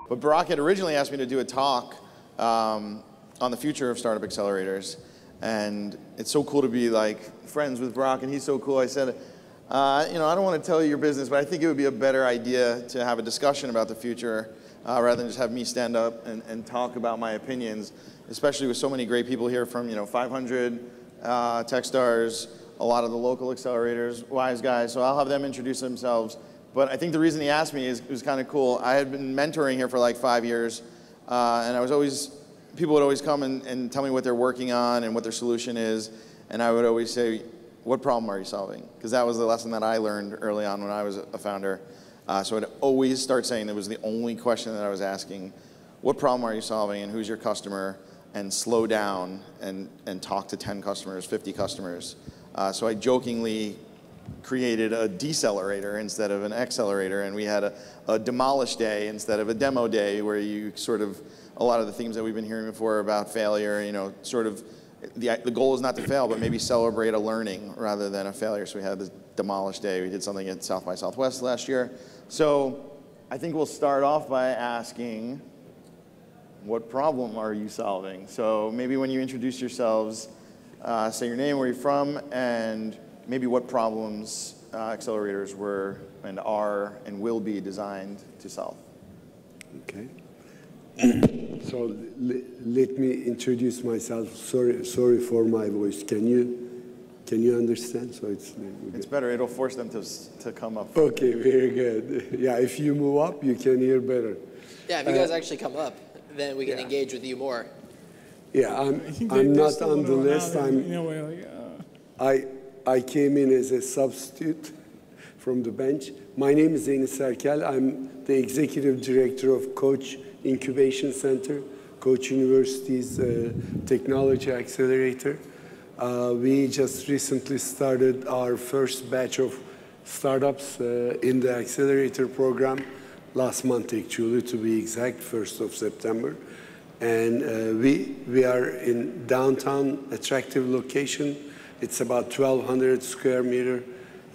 But Barack had originally asked me to do a talk on the future of startup accelerators. And it's so cool to be like friends with Barack, and he's so cool. I said, I don't want to tell you your business, but I think it would be a better idea to have a discussion about the future rather than just have me stand up and talk about my opinions, especially with so many great people here from 500 Techstars, a lot of the local accelerators, wise guys. So I'll have them introduce themselves. But I think the reason he asked me is it was kind of cool. I had been mentoring here for like 5 years, and people would always come and tell me what they're working on and what their solution is, and I would always say, what problem are you solving? Because that was the lesson that I learned early on when I was a founder. So I'd always start saying that was the only question that I was asking, what problem are you solving and who's your customer? And slow down and talk to 10 customers, 50 customers. So I jokingly created a decelerator instead of an accelerator, and we had a demolish day instead of a demo day, where you sort of, a lot of the themes that we've been hearing before about failure, sort of, the goal is not to fail, but maybe celebrate a learning rather than a failure. So we had this demolish day. We did something at South by Southwest last year. So I think we'll start off by asking, what problem are you solving? So maybe when you introduce yourselves, say your name, where you're from, and maybe what problems accelerators were and are and will be designed to solve. Okay. So let me introduce myself. Sorry for my voice. Can you understand? So it's better. It'll force them to come up. Okay, very good. Yeah, if you move up, you can hear better. Yeah, if you guys actually come up, then we can engage with you more. Yeah, I'm not on the list. I came in as a substitute from the bench. My name is Zeynep Serkel. I'm the executive director of Coach Incubation Center, Coach University's technology accelerator. We just recently started our first batch of startups in the accelerator program last month, actually, to be exact, 1st of September. And we are in downtown, attractive location. It's about 1,200 square meter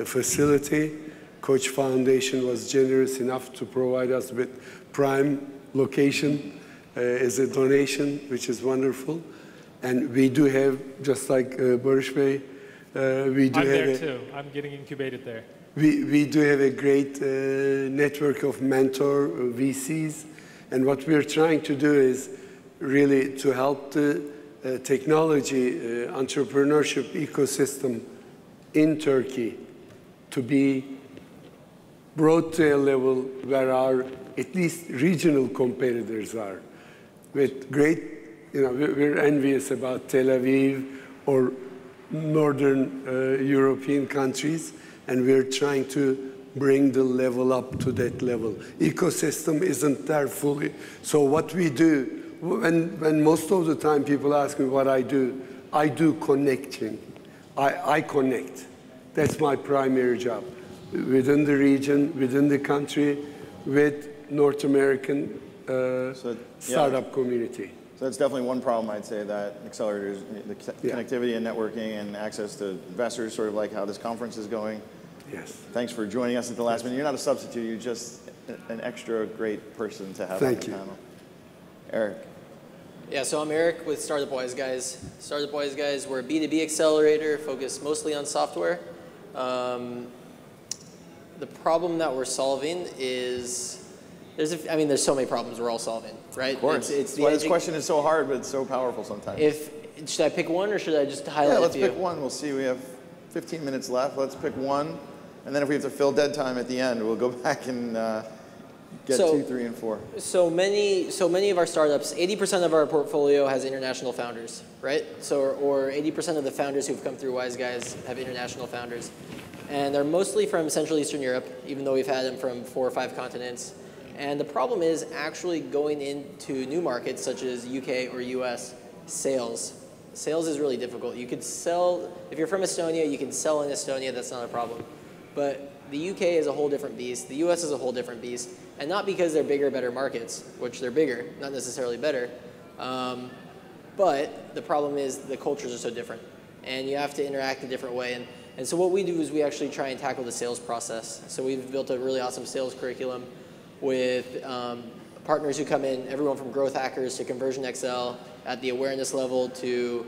facility. Coach Foundation was generous enough to provide us with prime location as a donation, which is wonderful. And we do have, just like Barış Bey, we do I'm have there too. I'm getting incubated there. We do have a great network of mentor VCs. And what we're trying to do is really to help the technology entrepreneurship ecosystem in Turkey to be brought to a level where our at least regional competitors are. With great, we're envious about Tel Aviv or northern European countries, and we're trying to bring the level up to that level. Ecosystem isn't there fully. So what we do, when most of the time people ask me what I do connecting. I connect. That's my primary job. Within the region, within the country, with North American startup community. So that's definitely one problem, I'd say, that accelerators, the connectivity and networking and access to investors, sort of like how this conference is going. Yes. Thanks for joining us at the last minute. You're not a substitute, you're just an extra great person to have on the panel. Eric. Yeah, so I'm Eric with Startup Wise Guys. Startup Wise Guys, we're a B2B accelerator focused mostly on software. The problem that we're solving is, there's so many problems we're all solving, right? Of course. That's why this question is so hard, but it's so powerful sometimes. Should I pick one or should I just highlight a few? Let's pick one. We'll see. We have 15 minutes left. Let's pick one. And then if we have to fill dead time at the end, we'll go back and get 2, 3, and 4. So many of our startups, 80% of our portfolio has international founders, right? Or 80% of the founders who've come through Wise Guys have international founders. And they're mostly from Central Eastern Europe, even though we've had them from 4 or 5 continents. And the problem is actually going into new markets such as UK or US, sales. Sales is really difficult. You could sell, if you're from Estonia, you can sell in Estonia, that's not a problem. But the UK is a whole different beast. The US is a whole different beast. And not because they're bigger, better markets, which they're bigger, not necessarily better. But the problem is the cultures are so different. And you have to interact a different way. And so what we do is we actually try and tackle the sales process. So we've built a really awesome sales curriculum with partners who come in, everyone from growth hackers to Conversion XL at the awareness level to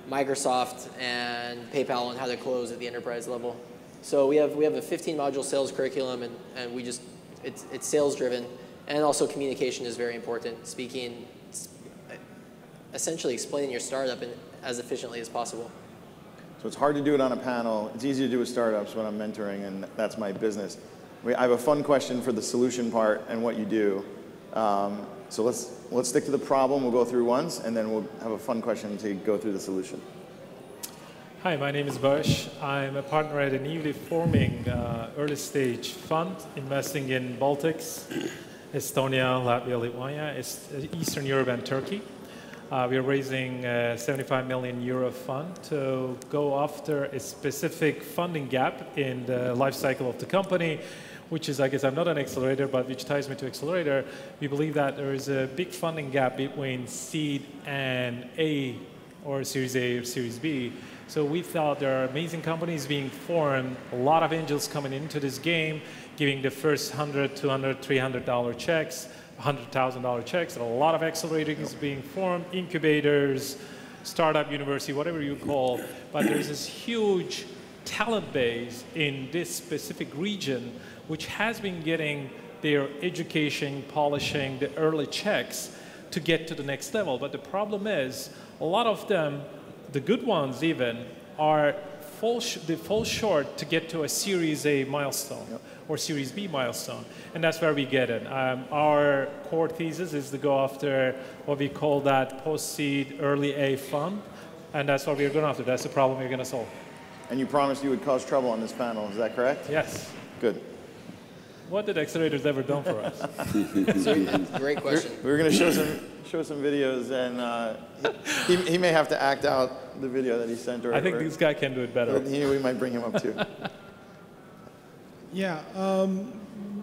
Microsoft and PayPal on how to close at the enterprise level. So we have a 15-module sales curriculum, and we just it's sales driven, and also communication is very important. Speaking, essentially explaining your startup as efficiently as possible. So it's hard to do it on a panel. It's easy to do with startups when I'm mentoring, and that's my business. I have a fun question for the solution part and what you do. So let's stick to the problem. We'll go through once, and then we'll have a fun question to go through the solution. Hi, my name is Bash. I'm a partner at a newly forming early stage fund investing in Baltics, Estonia, Latvia, Lithuania, Eastern Europe, and Turkey. We are raising a 75 million euro fund to go after a specific funding gap in the life cycle of the company, which is, I guess, I'm not an accelerator, but which ties me to accelerator. We believe that there is a big funding gap between seed and A, or Series A or Series B. So we thought there are amazing companies being formed, a lot of angels coming into this game, giving the first $100, $200, $300 checks, $100,000 checks, and a lot of accelerators being formed, incubators, startup university, whatever you call. But there's this huge talent base in this specific region which has been getting their education, polishing the early checks to get to the next level. But the problem is, a lot of them, the good ones even, they fall short to get to a Series A milestone or Series B milestone. And that's where we get in. Our core thesis is to go after what we call that post-seed early A fund. And that's what we're going after. That's the problem we're going to solve. And you promised you would cause trouble on this panel. Is that correct? Yes. Good. What did Accelerators ever done for us? Great question. We're going to show some videos, and he may have to act out the video that he sent. I think this guy can do it better. We might bring him up too. Yeah.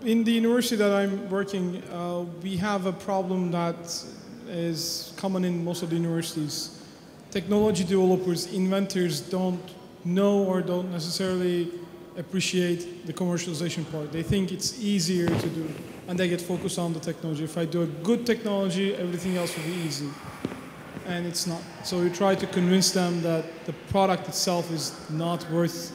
In the university that I'm working, we have a problem that is common in most of the universities. Technology developers, inventors don't know or don't necessarily appreciate the commercialization part. They think it's easier to do, and they get focused on the technology. If I do a good technology, everything else will be easy. And it's not. So we try to convince them that the product itself is not worth,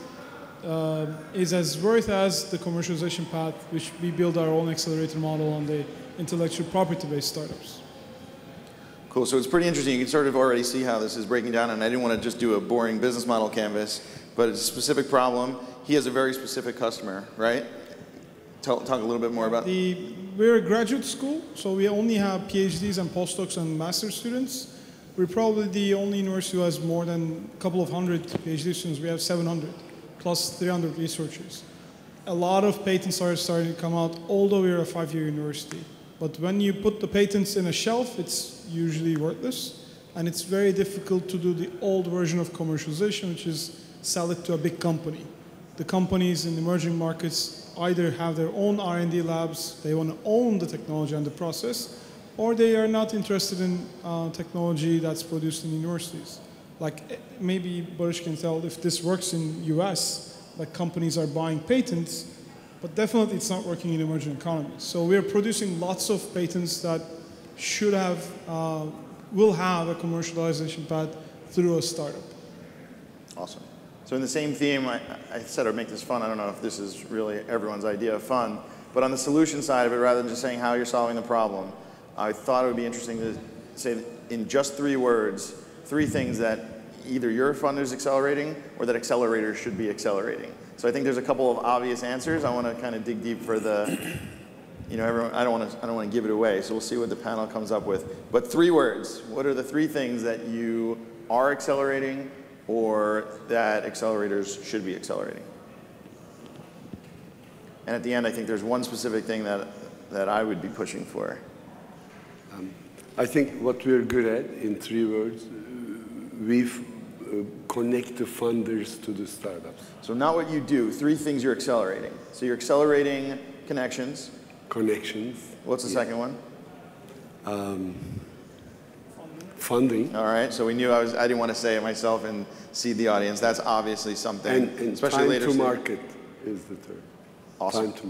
is as worth as the commercialization path, which we build our own accelerator model on the intellectual property-based startups. Cool, so it's pretty interesting. You can sort of already see how this is breaking down, and I didn't want to just do a boring business model canvas, but it's a specific problem. He has a very specific customer, right? Talk a little bit more about We're a graduate school, so we only have PhDs and postdocs and master's students. We're probably the only university who has more than a couple of hundred PhD students. We have 700, plus 300 researchers. A lot of patents are starting to come out, although we're a 5-year university. But when you put the patents in a shelf, it's usually worthless. And it's very difficult to do the old version of commercialization, which is sell it to a big company. The companies in emerging markets either have their own R&D labs, they want to own the technology and the process, or they are not interested in technology that's produced in universities. Like maybe Boris can tell if this works in US, like companies are buying patents, but definitely it's not working in emerging economies. So we're producing lots of patents that should have, will have a commercialization path through a startup. Awesome. So in the same theme, I said I'd make this fun. I don't know if this is really everyone's idea of fun, but on the solution side of it, rather than just saying how you're solving the problem, I thought it would be interesting to say in just 3 words, 3 things that either your fund is accelerating or that accelerators should be accelerating. So I think there's a couple of obvious answers. I want to kind of dig deep for the, everyone. I don't want to give it away. So we'll see what the panel comes up with. But 3 words. What are the 3 things that you are accelerating or that accelerators should be accelerating? And at the end, I think there's one specific thing that I would be pushing for. I think what we're good at, in 3 words, we connect the funders to the startups. So not what you do, 3 things you're accelerating. So you're accelerating connections. Connections. What's the second one? Funding. All right, so we knew I didn't want to say it myself and seed the audience. That's obviously something. And especially time later to market is the third. Awesome. Time to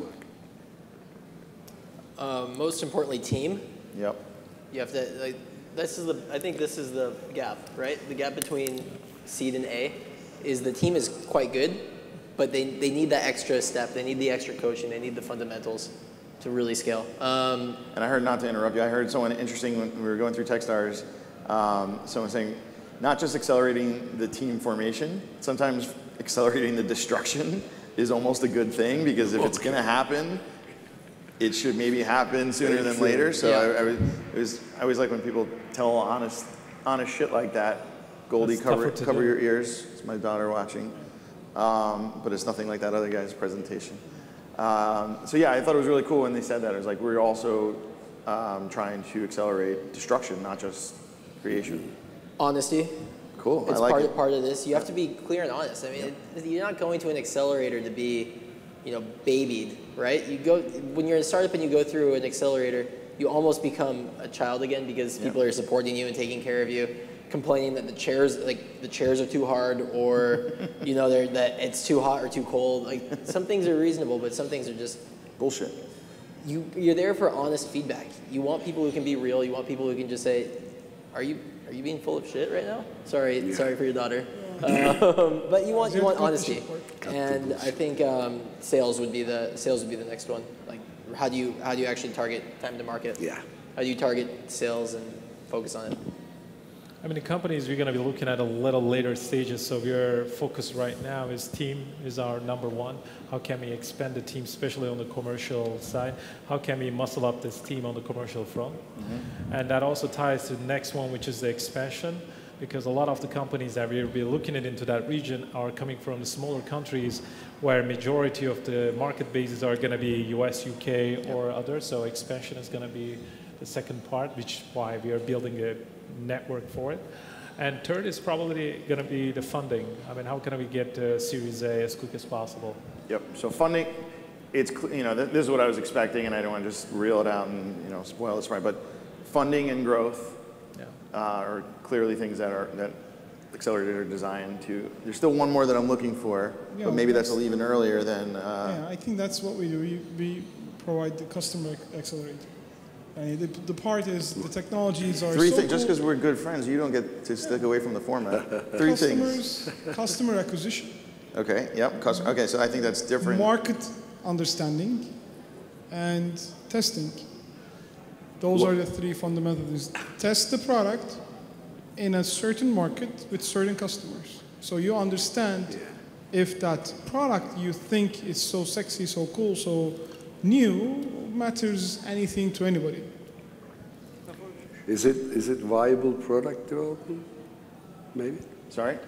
market. Most importantly, team. Yep. You have to, like, I think this is the gap, right? The gap between seed and A is the team is quite good, but they need that extra step. They need the extra coaching. They need the fundamentals to really scale. And I heard, not to interrupt you, I heard someone interesting when we were going through Techstars, someone saying, not just accelerating the team formation, sometimes accelerating the destruction is almost a good thing, because if it's going to happen, it should maybe happen sooner than later. So Yeah. I always like when people tell honest shit like that. Goldie, cover your ears. It's my daughter watching. But it's nothing like that other guy's presentation. So yeah, I thought it was really cool when they said that. It was like, we're also trying to accelerate destruction, not just creation. Honesty. Cool. It's I like it. part of this. You have to be clear and honest. I mean, you're not going to an accelerator to be, babied, right? You go when you're in a startup and you go through an accelerator, you almost become a child again, because people are supporting you and taking care of you, complaining that the chairs are too hard, or that it's too hot or too cold. Like, some things are reasonable, but some things are just Bullshit. you're there for honest feedback. You want people who can be real. You want people who can just say, "Are you being full of shit right now?" Sorry for your daughter. But you want honesty, and I think sales would be the next one. Like, how do you actually target time to market? Yeah. How do you target sales and focus on it? I mean, the companies we're going to be looking at a little later stages. So your focus right now is team is our number one. How can we expand the team, especially on the commercial side? How can we muscle up this team on the commercial front? Mm-hmm. And that also ties to the next one, which is the expansion. Because a lot of the companies that we'll be looking at into that region are coming from the smaller countries, where majority of the market bases are going to be US, UK, or others. So expansion is going to be the second part, which is why we are building a network for it. And third is probably going to be the funding. I mean, how can we get Series A as quick as possible? Yep. So funding, it's this is what I was expecting, and I don't want to just reel it out and spoil this right. But funding and growth are clearly things that Accelerators are designed to. There's still one more that I'm looking for, but maybe that's even earlier than. Yeah, I think that's what we do. We provide the customer accelerator. And the part is the technologies are Three so things. cool. Just because we're good friends, you don't get to stick away from the format. Three things. Customer acquisition. Okay. Yep. Okay. So I think that's different. Market understanding and testing. Those are the three fundamentals. Test the product in a certain market with certain customers. So you understand if that product you think is so sexy, so cool, so new, matters anything to anybody. Is it viable product development? Maybe? Sorry?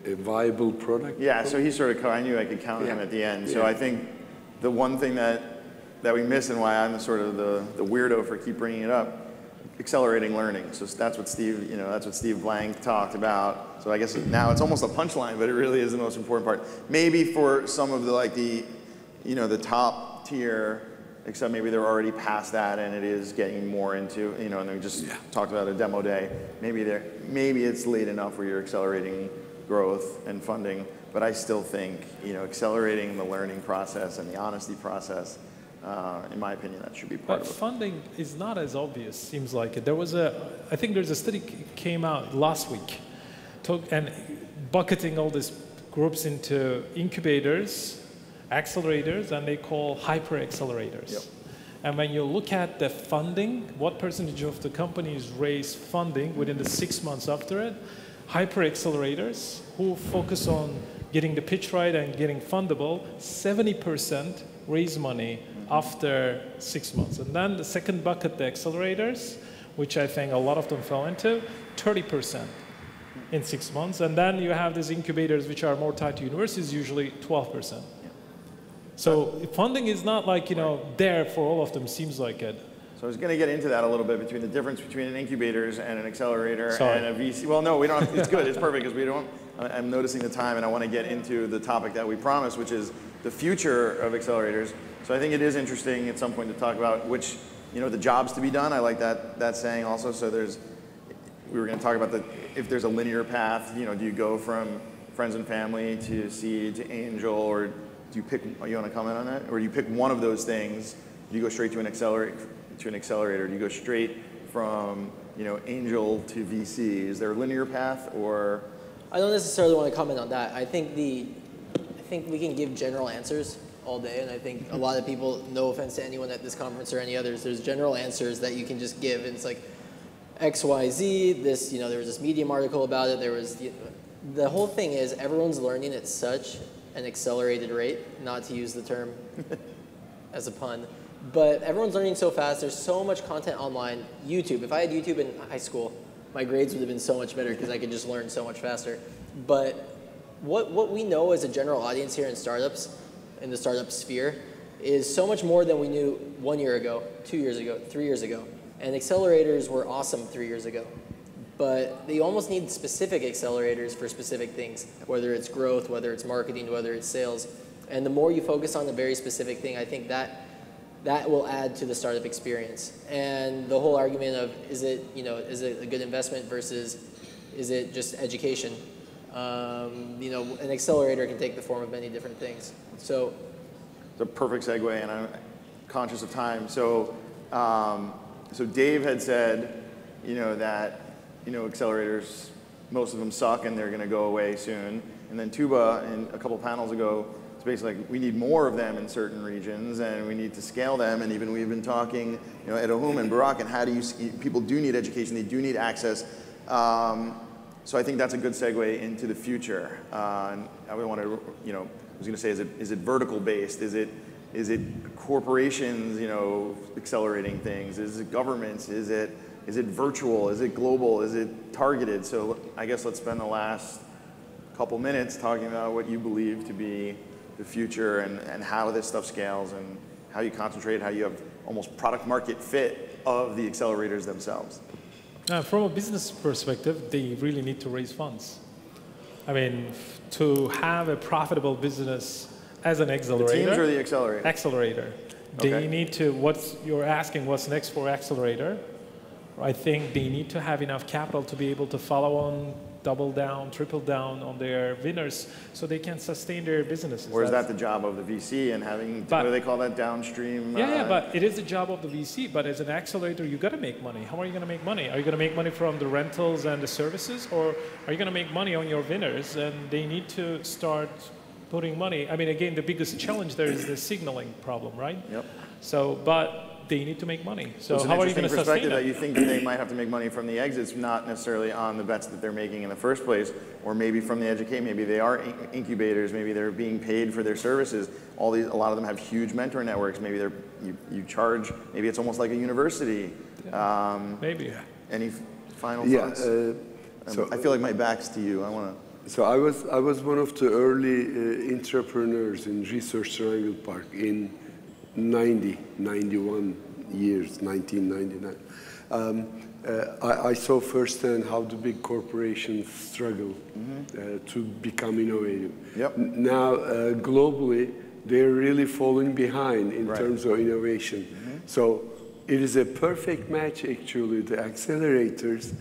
A viable product? Yeah, so he sort of, I knew I could count him at the end. So I think the one thing that we miss, and why I'm the sort of the weirdo for keep bringing it up, accelerating learning. So that's what Steve Blank talked about. So I guess now it's almost a punchline, but it really is the most important part. Maybe for some of the top tier, except maybe they're already past that and it is getting more into, and we just talked about a demo day. Maybe it's late enough where you're accelerating growth and funding, but I still think, accelerating the learning process and the honesty process, in my opinion, that should be part of it. But funding is not as obvious, seems like it. I think there's a study came out last week, and bucketing all these groups into incubators, accelerators, and they call hyper accelerators. Yep. And when you look at the funding, what percentage of the companies raise funding within the 6 months after it? Hyper accelerators, who focus on getting the pitch right and getting fundable, 70% raise money after 6 months. And then the second bucket, the accelerators, which I think a lot of them fell into, 30% in 6 months. And then you have these incubators, which are more tied to universities, usually 12%. So funding is not like, there for all of them, seems like it. So I was going to get into that a little bit, between the difference between an incubators and an accelerator and a VC. Well, no, we don't. It's good. It's perfect, because I'm noticing the time, and I want to get into the topic that we promised, which is the future of accelerators. So I think it is interesting at some point to talk about which, the jobs to be done. I like that saying also. So we were going to talk about if there's a linear path, do you go from friends and family to seed to angel, or do you pick, you want to comment on that? Or do you pick one of those things? Do you go straight to an accelerator? to an accelerator? Do you go straight from, you know, angel to VC? Is there a linear path, or? I don't necessarily want to comment on that. I think we can give general answers all day, and I think a lot of people, no offense to anyone at this conference or any others, there's general answers that you can just give, and it's like X, Y, Z. This, you know, there was this Medium article about it. There was the whole thing is everyone's learning at such an accelerated rate, not to use the term as a pun, but everyone's learning so fast. There's so much content online. YouTube. If I had YouTube in high school, my grades would have been so much better because I could just learn so much faster. But what we know as a general audience here in startups, in the startup sphere, is so much more than we knew 1 year ago, 2 years ago, 3 years ago. And accelerators were awesome 3 years ago. But they almost need specific accelerators for specific things, whether it's growth, whether it's marketing, whether it's sales. And the more you focus on a very specific thing, I think that will add to the startup experience. And the whole argument of is it a good investment versus is it just education? You know, an accelerator can take the form of many different things. So it's a perfect segue, and I'm conscious of time. So, so Dave had said, you know, that, you know, accelerators, most of them suck and they're going to go away soon. And then Tuba, in a couple panels ago, it's basically like we need more of them in certain regions and we need to scale them. And even we've been talking, you know, Edahum and Barak, and how do you, people do need education, they do need access. So I think that's a good segue into the future. And I would want to, you know, I was going to say, is it vertical based? Is it corporations, you know, accelerating things? Is it governments? Is it virtual? Is it global? Is it targeted? So I guess let's spend the last couple minutes talking about what you believe to be the future and how this stuff scales and how you concentrate, how you have almost product market fit of the accelerators themselves. From a business perspective, they really need to raise funds. I mean, to have a profitable business as an accelerator. The teams or the accelerator? Accelerator. Okay. They need to, you're asking what's next for accelerator. I think they need to have enough capital to be able to follow on, double down, triple down on their winners so they can sustain their businesses. Or is that the job of the VC and having, what do they call that, downstream? Yeah, but it is the job of the VC, but as an accelerator, you got to make money. How are you going to make money? Are you going to make money from the rentals and the services, or are you going to make money on your winners? And they need to start putting money. I mean, again, the biggest challenge there is the signaling problem, right? Yep. So, but they need to make money. So it's how are you going to sustain it? That you think that they might have to make money from the exits, not necessarily on the bets that they're making in the first place, or maybe from the educate. Maybe they are incubators. Maybe they're being paid for their services. A lot of them have huge mentor networks. Maybe you charge. Maybe it's almost like a university. Maybe. Any final thoughts? So I feel like my back's to you. I want to. So I was one of the early entrepreneurs in Research Triangle Park in 91 years, 1999. I saw firsthand how the big corporations struggle to become innovative. Yep. Now, globally, they're really falling behind in terms of innovation. So it is a perfect match, actually, the accelerators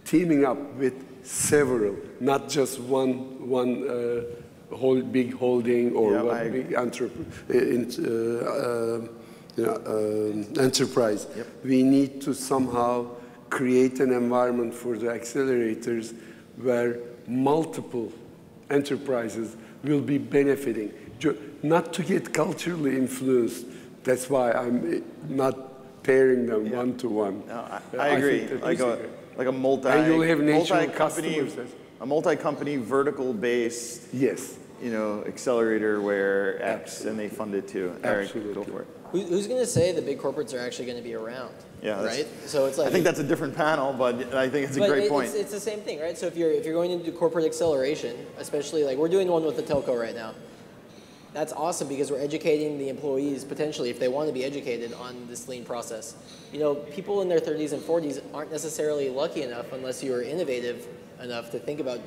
teaming up with several, not just one big holding or one big enterprise. Yep. We need to somehow create an environment for the accelerators where multiple enterprises will be benefiting, not to get culturally influenced. That's why I'm not pairing them one to one. No, I agree. Like a multi-company vertical-based accelerator where X and they fund it too. Eric, go for it. Who's going to say the big corporates are actually going to be around? Yeah, right. So it's like I think that's a different panel, but I think it's a great point. It's the same thing, right? So if you're going into corporate acceleration, especially like we're doing one with the telco right now, that's awesome because we're educating the employees potentially if they want to be educated on this lean process. You know, people in their 30s and 40s aren't necessarily lucky enough unless you are innovative enough to think about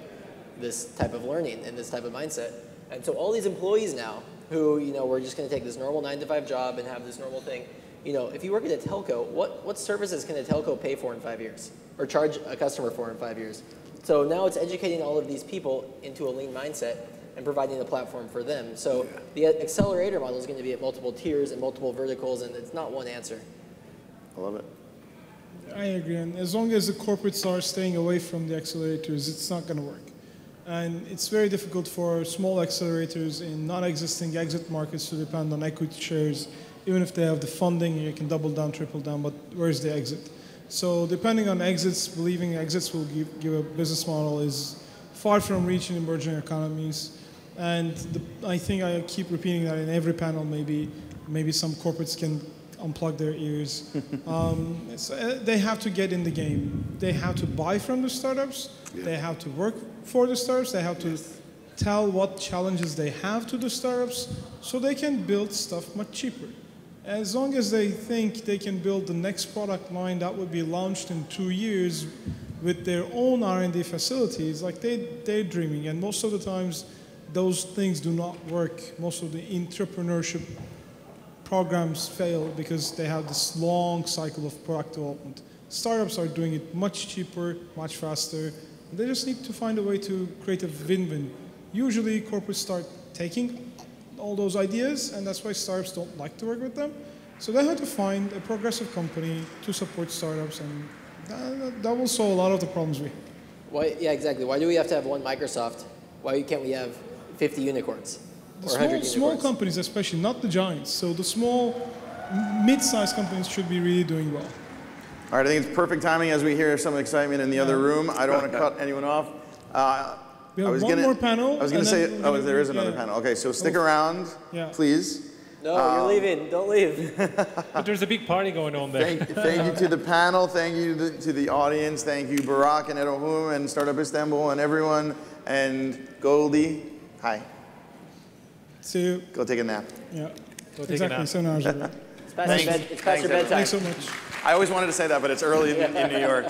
this type of learning and this type of mindset. And so all these employees now who, you know, we're just going to take this normal 9-to-5 job and have this normal thing. You know, if you work at a telco, what services can a telco pay for in 5 years or charge a customer for in 5 years? So now it's educating all of these people into a lean mindset. and providing the platform for them. So the accelerator model is going to be at multiple tiers and multiple verticals, and it's not one answer. I love it. I agree, and as long as the corporates are staying away from the accelerators, it's not going to work. And it's very difficult for small accelerators in non-existing exit markets to depend on equity shares. Even if they have the funding, you can double down, triple down, but where's the exit? So depending on exits, believing exits will give a business model is far from reaching emerging economies. And I think I keep repeating that in every panel. Maybe some corporates can unplug their ears. They have to get in the game. They have to buy from the startups. Yeah. They have to work for the startups. They have to tell what challenges they have to the startups so they can build stuff much cheaper. As long as they think they can build the next product line that would be launched in 2 years with their own R&D facilities, like they're dreaming. And most of the times, those things do not work. Most of the entrepreneurship programs fail because they have this long cycle of product development. Startups are doing it much cheaper, much faster. They just need to find a way to create a win-win. Usually, corporates start taking all those ideas, and that's why startups don't like to work with them. So they have to find a progressive company to support startups, and that will solve a lot of the problems we have. Why, yeah, exactly. Why do we have to have one Microsoft? Why can't we have 50 unicorns? The small companies especially, not the giants. So the small, mid-sized companies should be really doing well. All right, I think it's perfect timing as we hear some excitement in the other room. I don't want to cut anyone off. We have one more panel. I was going to say, there is another panel. Okay, so stick around, please. No, you're leaving. Don't leave. But there's a big party going on there. Thank you to the panel. Thank you to the audience. Thank you, Barak and Erohum and Startup Istanbul and everyone. And Goldie, hi. See you. Go take a nap. Yeah. Go take a nap. 7 hours ago. It's past your bedtime. Thanks so much. I always wanted to say that, but it's early in New York.